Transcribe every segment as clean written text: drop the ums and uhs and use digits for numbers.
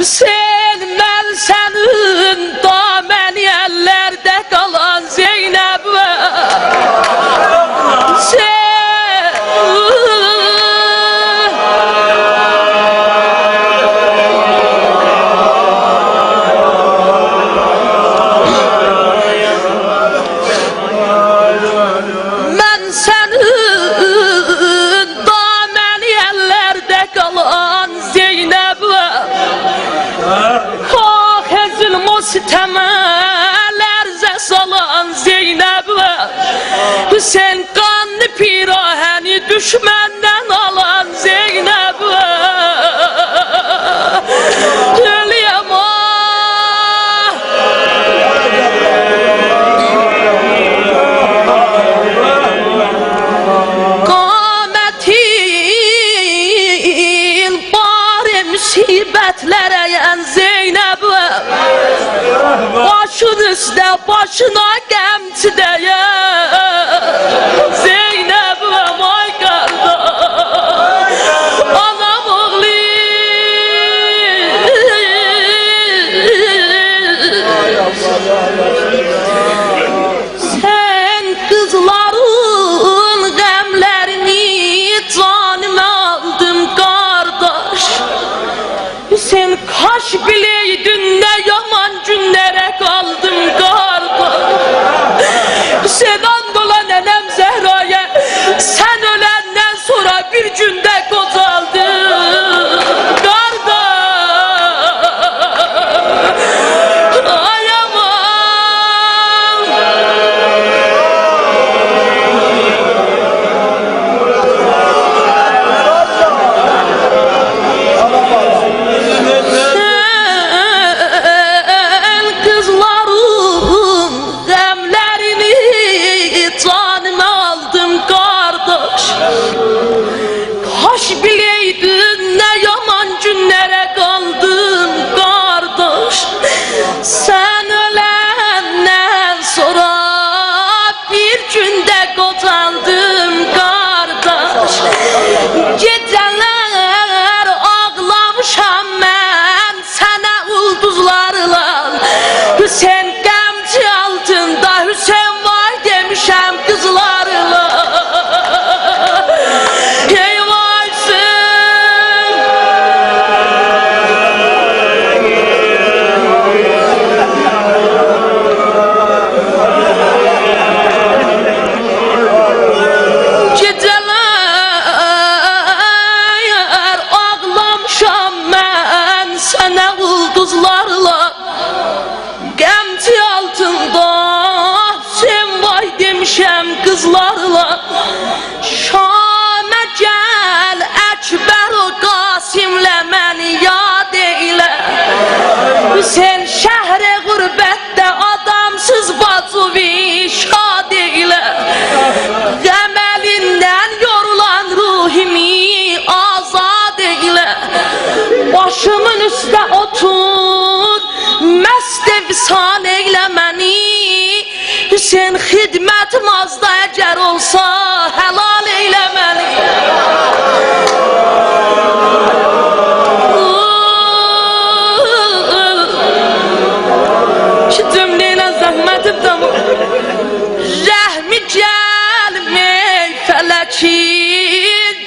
Sen ben senin damen yerlerde kalan Zeynep sen ben senin damen yerlerde kalan Zeynep temelerze salan Zeynep sen kanlı piraheni düşmenden alan Zeynep Gülüyem kametin bari musibetlere yen Zeynep başın üstte başına gemti diye Zeynep vay kardeş anam oğlu sen kızların gemlerini canıma aldın kardeş sen kaş bileydin ne yaman günlere kaldım kardeş sen andola nenem Zehra'ya sen ölenden sonra bir günde kozaldın kardeş ay aman bileydin ne yaman günlere kaldın kardeş sen ölenden sonra bir günde kozaldın kardeş geceler ağlamışam ben sana ulduzlarla Hüseyin gemci altında Hüseyin var demişem kızlarla kızlarla Şam'a gel Ekber o Qasim'le məni yad eyle Sen şəhre gurbette adamsız bacıvi şad eyle Qəməlindən yorulan ruhimi azad eyle Başımın üstə otur məst efsan eyle məni Sen xidmətim azda əgər olsa helal eyle məni Ki cümleyle zəhmətim damı Rəhmi gəlmey fələki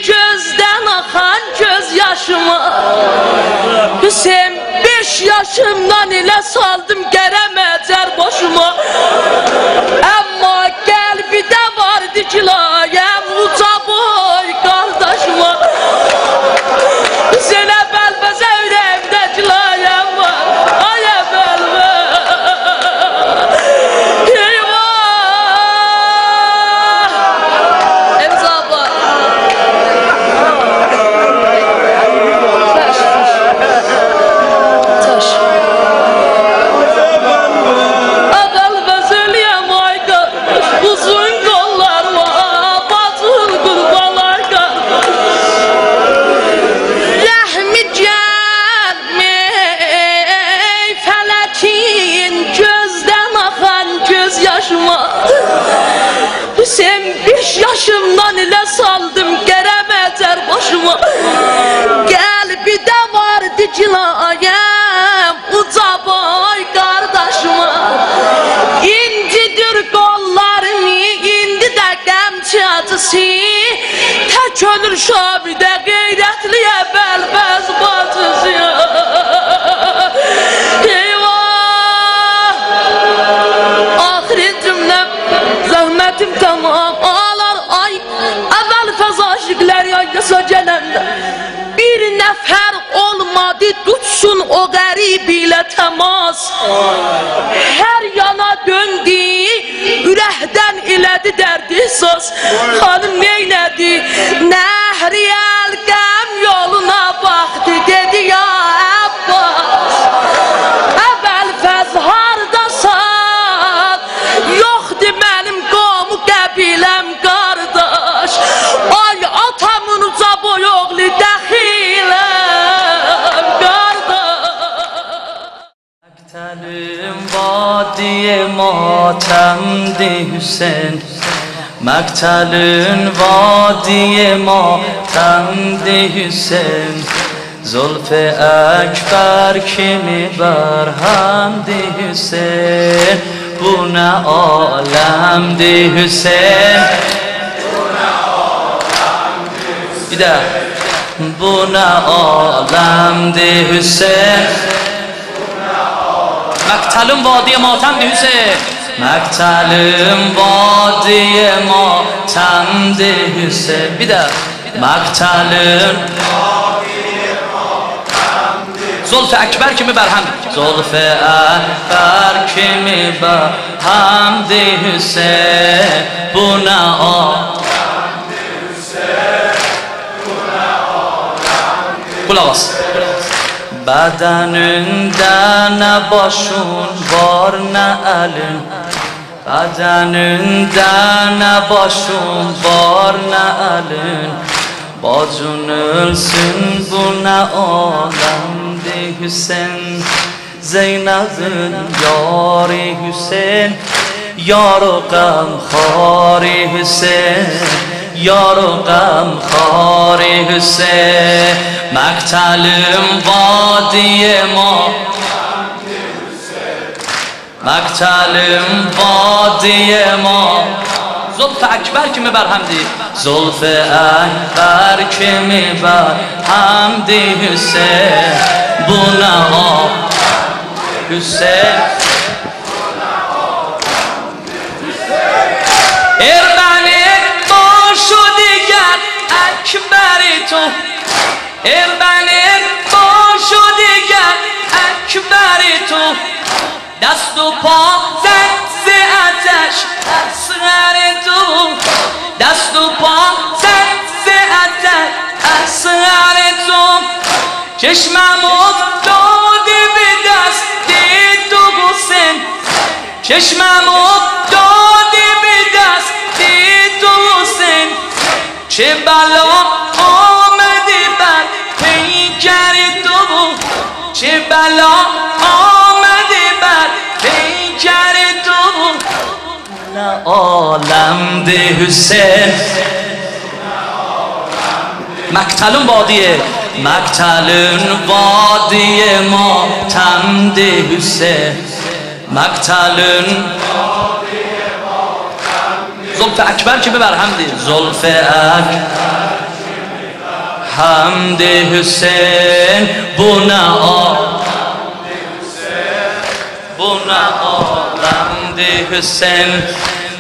Gözdən axan göz yaşıma Hüseyin 5 yaşımdan ilə saldım gərəməcər boşuma Amma qəlbidə var dikilayəm uca boy qardaşıma Sənə bəlbəzə ürəyimdə dikilayəm var Ay əbəlbə Eyvah Emza abla Taş Uzun kollar var, batıl kurbanlar bacısı tek ölür Şabi'de gayretliye belbez bacısı eyvah ahiret cümlem zahmetim tamam ağlar ay evvel fezaşikler yaygısa gelende bir nefer olmadı tutsun o garip ile temas her yana döndü ürehden iledi derdi söz hanım neyledi nehri elgem yoluna baktı dedi ya Abbas evvel fezhardasan yoktu benim qomu qəbiləm qardaş ay atamın uca boy oğlu dəxiləm qardaş Mektelim vadiye matemdi Hüseyin Mektelin vadiye matemdi Hüseyin Zulf-i ekber kimi berhemdi Hüseyin Bu ne alemdi Hüseyin Bir de Bu ne alemdi Hüseyin Mektelim vadiye matemdi Hüseyin Mektelim vadiye matemdi Hüseyin Bir de Mektelim Zulf-i ekber kimi berhemdi Zulf-i ekber kimi berhemdi Hüseyin Bu ne alemdi Hüseyin Bu ne alemdi Kulak as Bedeninde ne başın var ne elin Bedeninde ne başın var ne elin Bacın ölsün bu ne alemdi Hüseyin Zeynep'in yari Hüseyin Yar-ı gamkhari Hüseyin Yar-ı gamkhari Hüseyin Mektelim vadiye matemdi Hüseyin Mektelim vadiye Zulf-i ekber kimi berhemdi Zulf-i ekber kimi berhemdi Hüseyin Bu ne alemdi Hüseyin Erbenin başı diger ekberi tu Erbenin başı diger ekberi tu Dest u pa zenzi ateş esgeri tu Dest u pa zenzi ateş esgeri tu Çeşmem uftadi bir desti tu Hüseyin Çeşmem uftadi bir desti tu Hüseyin Çe bela آمدی بر پیکر تو چه بلا آمدی بر پیکر تو نه عالم ده حسین مقتلون وادیه مقتلون وادیه ماتم ده حسین مقتلون زلف اکبر که ببر حمدی زلف اکبر حمد حسین بنا آلمد حسین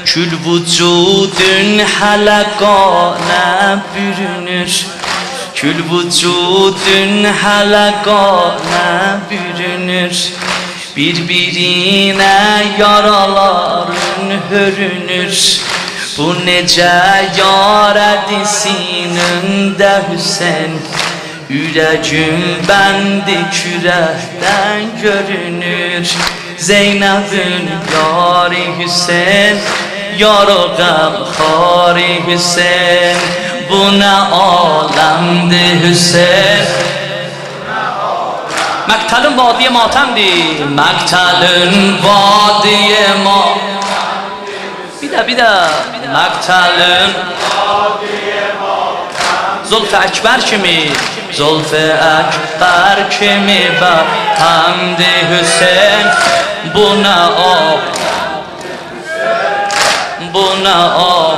kül vücudun halakana bürünür Kül vücudun halakana bürünür Birbirine yaraların hörünür Bu nece yaredisinin Hüseyin Yüreğim bendi kürehten görünür Zeynep'in yari Hüseyin Yar-ı gamkhari Hüseyin Bu ne alemdi Hüseyin Mektelin vadiye matemdi Mektelin vadiye matemdi Bir de Mektelin Zulf-i ekber kimi Zulf-i ekber kimi Hamdi Hüseyin Buna o Buna o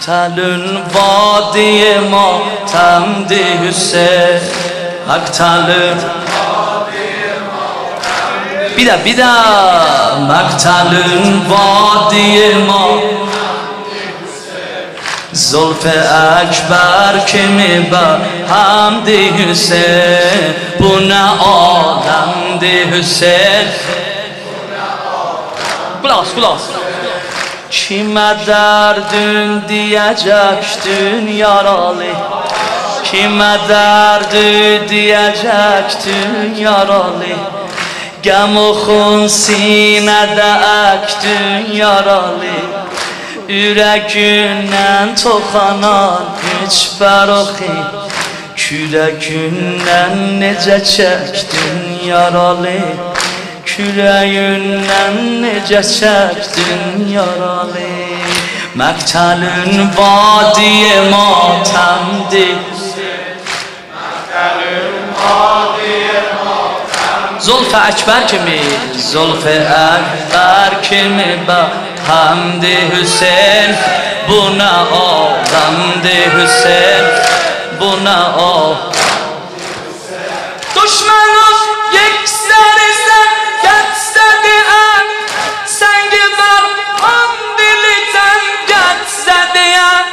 مقتل وادی ماتم دی حسین مقتل بیدا مقتل وادی ما زلف اکبر که میبر حمدی حسین bu ne alemdi Hüseyin Kulağız Kime derdin diyecektin yaralı Kime derdi diyecektin yaralı Gəm oxun sinədə əkdin yaralı Ürəgindən toxanan üç bəroxi Kürəgindən necə çəkdin yaralı Kürəyindən necə çəkdin yaralı Məqtəlin vadiye matəmdir Məqtəlin vadiye زلف اکبر که می با حمد حسین بنا آدمد حسین بنا دشمنان یک سر گت زده ام سنگ بر هم دلیتن گت زده ام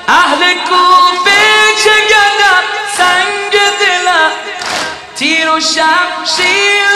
اهل کوفه چه گدم سنگ دلم تیر و شمشیر